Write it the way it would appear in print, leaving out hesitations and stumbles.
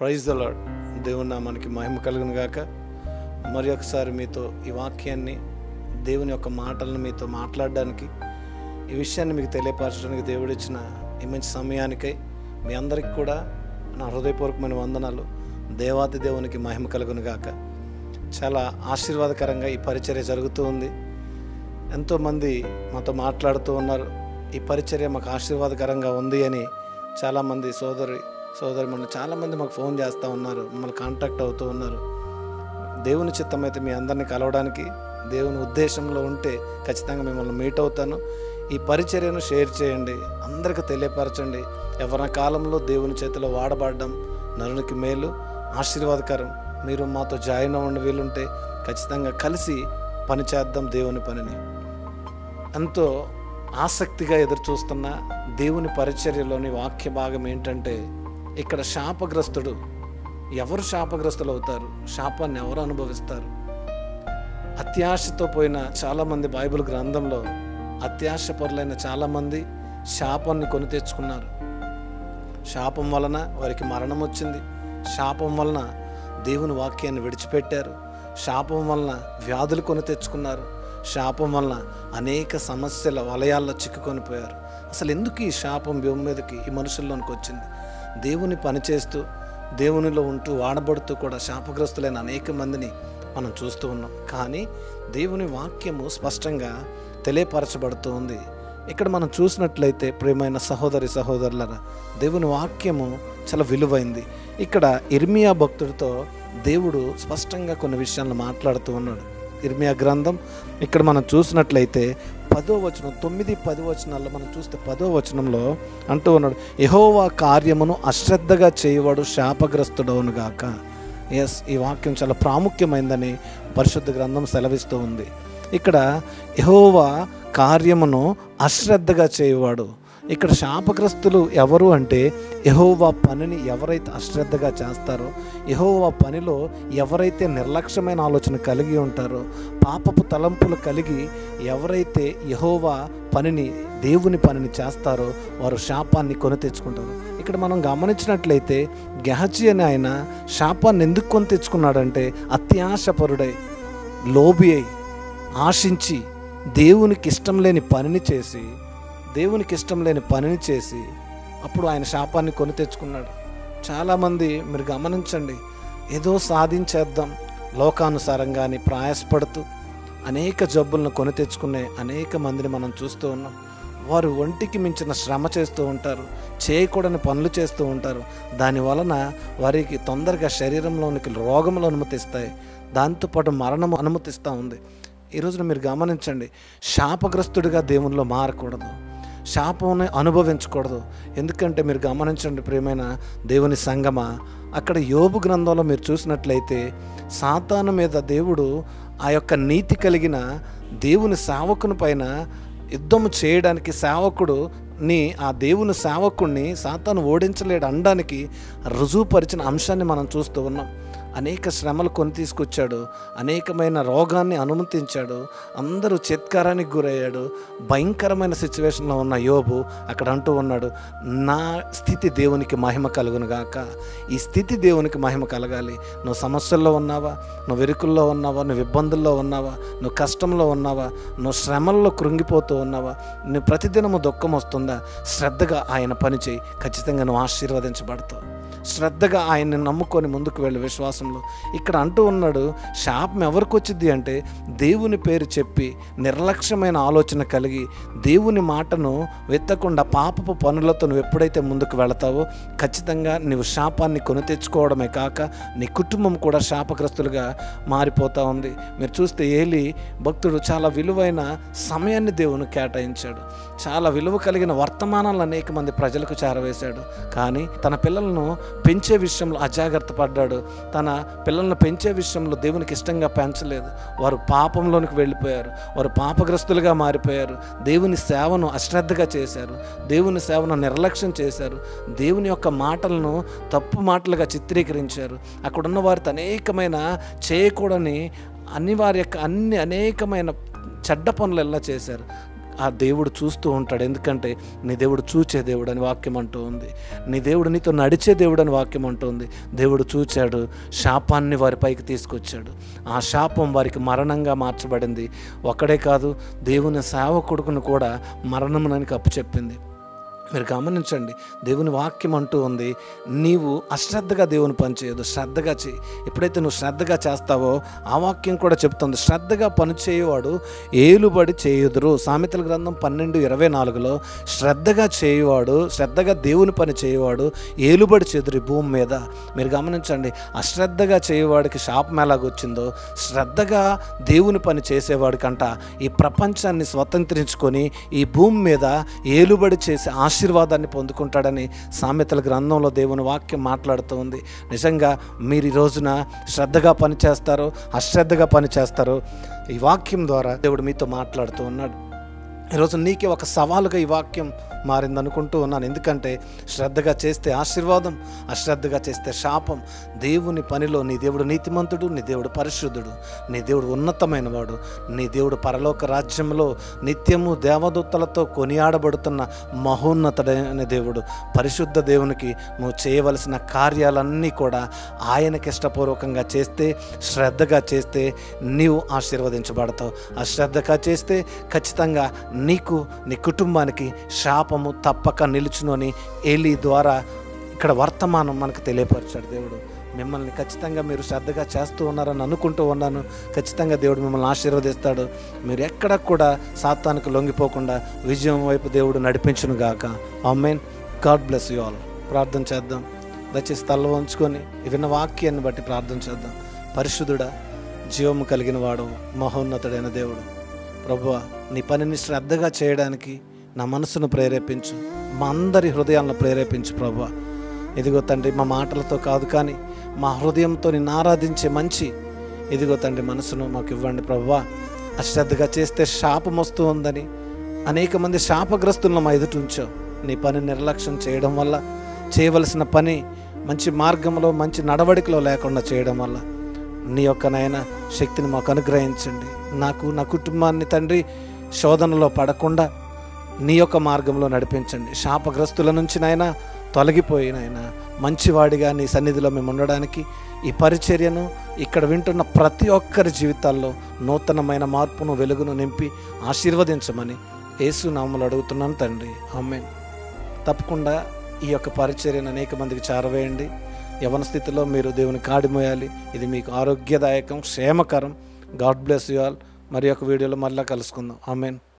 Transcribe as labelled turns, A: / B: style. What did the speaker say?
A: Praise the lord. దేవుని నామానికి మహిమ కలుగును గాక. మరి ఒకసారి మీతో ఈ వాక్యాన్ని, దేవుని యొక్క మాటలను మీతో మాట్లాడడానికి, ఈ విషయాన్ని మీకు తెలియపరచడానికి దేవుడిచ్చిన ఈ మంచి సమయానికై మీ అందరికీ కూడా నా హృదయపూర్వకమైన వందనాలు. దేవాతి దేవునికి మహిమ కలుగును గాక. చాలా ఆశీర్వాదకరంగా ఈ పరిచర్య జరుగుతూ ఉంది. ఎంతోమంది మాతో మాట్లాడుతూ ఉన్నారు, ఈ పరిచర్య మాకు ఆశీర్వాదకరంగా ఉంది అని. చాలామంది సోదరిమణులు చాలామంది మాకు ఫోన్ చేస్తూ ఉన్నారు, మమ్మల్ని కాంటాక్ట్ అవుతూ ఉన్నారు. దేవుని చిత్తం అయితే మీ అందరినీ కలవడానికి, దేవుని ఉద్దేశంలో ఉంటే ఖచ్చితంగా మిమ్మల్ని మీట్ అవుతాను. ఈ పరిచర్యను షేర్ చేయండి, అందరికీ తెలియపరచండి. ఎవరి కాలంలో దేవుని చేతిలో వాడబడడం నరునికి మేలు, ఆశీర్వాదకరం. మీరు మాతో జాయిన్ అవ్వండి, వీలుంటే ఖచ్చితంగా కలిసి పని చేద్దాం దేవుని పనిని. ఎంతో ఆసక్తిగా ఎదురు చూస్తున్న దేవుని పరిచర్యలోని వాక్య భాగం ఏంటంటే, ఇక్కడ శాపగ్రస్తుడు ఎవరు శాపగ్రస్తులు అవుతారు, శాపాన్ని ఎవరు అనుభవిస్తారు? అత్యాశతో పోయిన చాలామంది బైబిల్ గ్రంథంలో అత్యాశపరులైన చాలామంది శాపాన్ని కొని తెచ్చుకున్నారు. శాపం వలన వారికి మరణం వచ్చింది. శాపం వలన దేవుని వాక్యాన్ని విడిచిపెట్టారు. శాపం వలన వ్యాధులు కొని తెచ్చుకున్నారు. శాపం వలన అనేక సమస్యల వలయాల్లో చిక్కుకొని పోయారు. అసలు ఎందుకు ఈ శాపం భూమి మీదకి, ఈ మనుషుల్లోనికి వచ్చింది? దేవుని పనిచేస్తూ, దేవునిలో ఉంటూ, వాడబడుతూ కూడా శాపగ్రస్తులైన అనేక మందిని మనం చూస్తూ ఉన్నాం. కానీ దేవుని వాక్యము స్పష్టంగా తెలియపరచబడుతూ ఉంది. ఇక్కడ మనం చూసినట్లయితే ప్రియమైన సహోదరి సహోదరులరా, దేవుని వాక్యము చాలా విలువైంది. ఇక్కడ ఇర్మియా భక్తుడితో దేవుడు స్పష్టంగా కొన్ని విషయాలను మాట్లాడుతూ ఉన్నాడు. ఇర్మియా గ్రంథం ఇక్కడ మనం చూసినట్లయితే 10వ వచనం, 9-10 వచనాల్లో మనం చూస్తే 10వ వచనంలో అంటూ ఉన్నాడు, యెహోవా కార్యమును అశ్రద్ధగా చేయవాడు శాపగ్రస్తుడవునుగాక. ఈ వాక్యం చాలా ప్రాముఖ్యమైందని పరిశుద్ధ గ్రంథం సెలవిస్తూ ఉంది. ఇక్కడ యెహోవా కార్యమును అశ్రద్ధగా చేయవాడు. ఇక్కడ శాపగ్రస్తులు ఎవరు అంటే, యెహోవా పనిని ఎవరైతే అశ్రద్ధగా చేస్తారో, యెహోవా పనిలో ఎవరైతే నిర్లక్ష్యమైన ఆలోచన కలిగి ఉంటారో, పాపపు తలంపులు కలిగి ఎవరైతే యెహోవా పనిని, దేవుని పనిని చేస్తారో వారు శాపాన్ని కొని తెచ్చుకుంటారు. ఇక్కడ మనం గమనించినట్లయితే గెహజీ అనే ఆయన శాపాన్ని ఎందుకు కొని తెచ్చుకున్నాడంటే, అత్యాశపరుడై, లోబి అయి, ఆశించి దేవునికి ఇష్టం లేని పనిని చేసి అప్పుడు ఆయన శాపాన్ని కొని తెచ్చుకున్నాడు. చాలామంది మీరు గమనించండి, ఏదో సాధించేద్దాం లోకానుసారంగా అని ప్రయాసపడుతూ అనేక జబ్బులను కొని తెచ్చుకునే అనేక మందిని మనం చూస్తూ ఉన్నాం. వారు ఒంటికి మించిన శ్రమ చేస్తూ ఉంటారు, చేయకూడని పనులు చేస్తూ ఉంటారు. దానివలన వారికి తొందరగా శరీరంలోనికి రోగములు అనుమతిస్తాయి, దాంతోపాటు మరణం అనుమతిస్తూ ఉంది. ఈరోజున మీరు గమనించండి, శాపగ్రస్తుడిగా దేవునిలో మారకూడదు, శాపాన్ని అనుభవించకూడదు. ఎందుకంటే మీరు గమనించండి ప్రియమైన దేవుని సంగమా, అక్కడ యోబు గ్రంథంలో మీరు చూసినట్లయితే సాతాను మీద దేవుడు ఆ యొక్క నీతి కలిగిన దేవుని సేవకుని పైన యుద్ధము చేయడానికి ఆ దేవుని సేవకుడిని సాతాను ఓడించలేడు అనడానికి రుజువుపరిచిన అంశాన్ని మనం చూస్తూ ఉన్నాం. అనేక శ్రమలు కొని తీసుకొచ్చాడు, అనేకమైన రోగాన్ని అనుమతించాడు, అందరూ చిత్కారానికి గురయ్యాడు. భయంకరమైన సిచ్యువేషన్లో ఉన్న యోబు అక్కడ అంటూ ఉన్నాడు, నా స్థితి దేవునికి మహిమ కలుగును గాక. ఈ స్థితి దేవునికి మహిమ కలగాలి. నువ్వు సమస్యల్లో ఉన్నావా, నువ్వు వెరుకుల్లో ఉన్నావా, నువ్వు ఇబ్బందుల్లో ఉన్నావా, నువ్వు కష్టంలో ఉన్నావా, నువ్వు శ్రమల్లో కృంగిపోతూ ఉన్నావా, నువ్వు ప్రతిదినము దుఃఖం వస్తుందా, శ్రద్ధగా ఆయన పని చేయి, ఖచ్చితంగా నువ్వు ఆశీర్వదించబడతావు. శ్రద్ధగా ఆయన్ని నమ్ముకొని ముందుకు వెళ్ళి విశ్వాసంలో. ఇక్కడ అంటూ ఉన్నాడు, శాపం ఎవరికి వచ్చింది అంటే, దేవుని పేరు చెప్పి నిర్లక్ష్యమైన ఆలోచన కలిగి దేవుని మాటను వెతకుండా పాపపు పనులతో నువ్వు ఎప్పుడైతే ముందుకు వెళతావో ఖచ్చితంగా నువ్వు శాపాన్ని కొని తెచ్చుకోవడమే కాక నీ కుటుంబం కూడా శాపగ్రస్తులుగా మారిపోతూ ఉంది. మీరు చూస్తే ఏలీ భక్తుడు చాలా విలువైన సమయాన్ని దేవుని కేటాయించాడు, చాలా విలువ కలిగిన వర్తమానాలు అనేక మంది ప్రజలకు చేరవేశాడు. కానీ తన పిల్లలను పెంచే విషయంలో అజాగ్రత్త పడ్డాడు. తన పిల్లలను పెంచే విషయంలో దేవునికి ఇష్టంగా పెంచలేదు. వారు పాపంలోనికి వెళ్ళిపోయారు, వారు పాపగ్రస్తులుగా మారిపోయారు. దేవుని సేవను అశ్రద్ధగా చేశారు, దేవుని సేవను నిర్లక్ష్యం చేశారు, దేవుని యొక్క మాటలను తప్పు మాటలుగా చిత్రీకరించారు. అక్కడున్న వారితో అనేకమైన చేయకూడని వారి యొక్క అనేకమైన చెడ్డ పనులు ఎలా చేశారు. ఆ దేవుడు చూస్తూ ఉంటాడు. ఎందుకంటే నీ దేవుడు చూచే దేవుడు అని వాక్యం అంటూ ఉంది. నీ దేవుడు నీతో నడిచే దేవుడు అని వాక్యం అంటుంది. దేవుడు చూచాడు, శాపాన్ని వారి పైకి తీసుకొచ్చాడు. ఆ శాపం వారికి మరణంగా మార్చబడింది. ఒక్కడే కాదు, దేవుని సేవకుడుకును కూడా మరణముననికి అప్పచెప్పింది. మీరు గమనించండి, దేవుని వాక్యం అంటూ ఉంది, నీవు అశ్రద్ధగా దేవుని పని చేయదు, శ్రద్ధగా చేయి. ఎప్పుడైతే నువ్వు శ్రద్ధగా చేస్తావో ఆ వాక్యం కూడా చెప్తుంది, శ్రద్ధగా పని చేయువాడు ఏలుబడి చేయుదురు. సామెతల గ్రంథం 12:24లో శ్రద్ధగా చేయువాడు, శ్రద్ధగా దేవుని పని చేయువాడు ఏలుబడి చేదురు ఈ భూమి మీద. మీరు గమనించండి, అశ్రద్ధగా చేయువాడికి శాపం ఎలాగొచ్చిందో, శ్రద్ధగా దేవుని పని చేసేవాడికంట ఈ ప్రపంచాన్ని స్వతంత్రించుకొని ఈ భూమి మీద ఏలుబడి చేసే ఆశీర్వాదాన్ని పొందుకుంటాడని సామెతల గ్రంథంలో దేవుని వాక్యం మాట్లాడుతూ ఉంది. నిజంగా మీరు ఈ రోజున శ్రద్ధగా పనిచేస్తారో అశ్రద్ధగా పనిచేస్తారో ఈ వాక్యం ద్వారా దేవుడు మీతో మాట్లాడుతూ ఉన్నాడు. ఈరోజు నీకే ఒక సవాలుగా ఈ వాక్యం మారిందనుకుంటూ ఉన్నాను. ఎందుకంటే శ్రద్ధగా చేస్తే ఆశీర్వాదం, అశ్రద్ధగా చేస్తే శాపం. దేవుని పనిలో నీ దేవుడు నీతిమంతుడు, నీ దేవుడు పరిశుద్ధుడు, నీ దేవుడు ఉన్నతమైన వాడు, నీ దేవుడు పరలోక రాజ్యంలో నిత్యము దేవదూతలతో కొనియాడబడుతున్న మహోన్నతుడైన దేవుడు. పరిశుద్ధ దేవునికి నువ్వు చేయవలసిన కార్యాలన్నీ కూడా ఆయనకి ఇష్టపూర్వకంగా చేస్తే, శ్రద్ధగా చేస్తే నీవు ఆశీర్వదించబడతావు. అశ్రద్ధగా చేస్తే ఖచ్చితంగా నీకు, నీ కుటుంబానికి శాపము తప్పక నిలుచును అని ఏలీ ద్వారా ఇక్కడ వర్తమానం మనకు తెలియపరిచాడు దేవుడు. మిమ్మల్ని ఖచ్చితంగా మీరు శ్రద్ధగా చేస్తూ ఉన్నారని అనుకుంటూ ఉన్నాను. ఖచ్చితంగా దేవుడు మిమ్మల్ని ఆశీర్వదిస్తాడు. మీరు ఎక్కడ కూడా సాతానుకు లొంగిపోకుండా విజయం వైపు దేవుడు నడిపించును గాక. ఆమేన్. God bless you all. ప్రార్థన చేద్దాం. దయచేసి తల వంచుకొని విన్న వాక్యాన్ని బట్టి ప్రార్థన చేద్దాం. పరిశుద్ధుడా, జీవము కలిగిన వాడు, మహోన్నతుడైన దేవుడు, ప్రభువా, నీ పనిని శ్రద్ధగా చేయడానికి నా మనసును ప్రేరేపించు, మా అందరి హృదయాలను ప్రేరేపించు ప్రభువా. ఇదిగో తండ్రి, మా మాటలతో కాదు కానీ మా హృదయంతో నిన్ను ఆరాధించే మంచి ఇదిగో తండ్రి మనసును మాకు ఇవ్వండి ప్రభువా. అశ్రద్ధగా చేస్తే శాపం వస్తూ ఉందని అనేక మంది శాపగ్రస్తులను మా ఎదుట ఉంచావు. నీ పని నిర్లక్ష్యం చేయడం వల్ల, చేయవలసిన పని మంచి మార్గంలో మంచి నడవడికలో లేకుండా చేయడం వల్ల నీ యొక్క నాయన శక్తిని మాకు అనుగ్రహించండి. నాకు, నా కుటుంబాన్ని తండ్రి శోధనలో పడకుండా నీ యొక్క మార్గంలో నడిపించండి. శాపగ్రస్తుల నుంచి నాయన తొలగిపోయి నాయన మంచివాడిగా నీ సన్నిధిలో మేము ఉండడానికి ఈ పరిచర్యను ఇక్కడ వింటున్న ప్రతి ఒక్కరి జీవితాల్లో నూతనమైన మార్పును, వెలుగును నింపి ఆశీర్వదించమని యేసు నామములో అడుగుతున్నాను తండ్రి. ఆమేన్. తప్పకుండా ఈ యొక్క పరిచర్యను అనేక మందికి చేరవేయండి. యవన స్థితిలో మీరు దేవుని కాడి మోయాలి. ఇది మీకు ఆరోగ్యదాయకం, క్షేమకరం. God bless you all. మరి ఒక వీడియోలో మళ్ళీ కలుసుకుందాం. ఆమేన్.